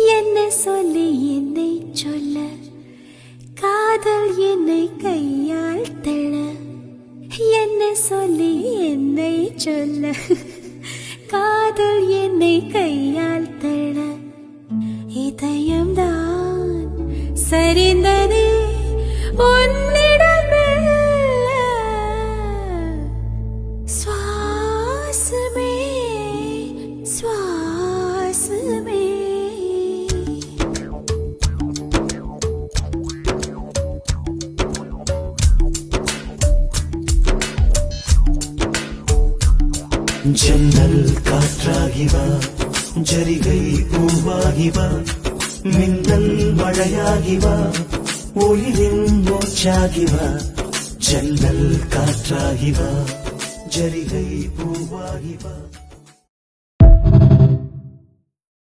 என்ன சொல்லி என்னை சொல்ல, காதல் என்னை கையால் தள்ள. என்ன சொல்லி என்னை சொல்ல, காதல் என்னை கையால் தள்ள. இதயம்தான் சரிந்தது உன்னிடம் மெல்ல. சுவாசமே சுவாசமே. ஜன்னல் காற்றாகிவா, ஜரிகை பூவாகிவா, மின்னல் மழையாகிவா, ஒளிரின் மூச்சாகிவா. ஜன்னல் காற்றாகிவா, ஜரிகை பூவாகிவா.